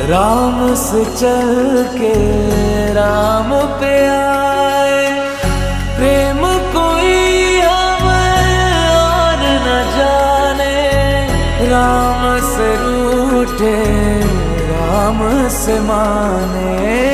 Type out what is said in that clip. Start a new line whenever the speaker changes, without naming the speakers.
राम से चल के राम पे आए, प्रेम कोई हमें और न जाने। राम से रूठे राम से माने।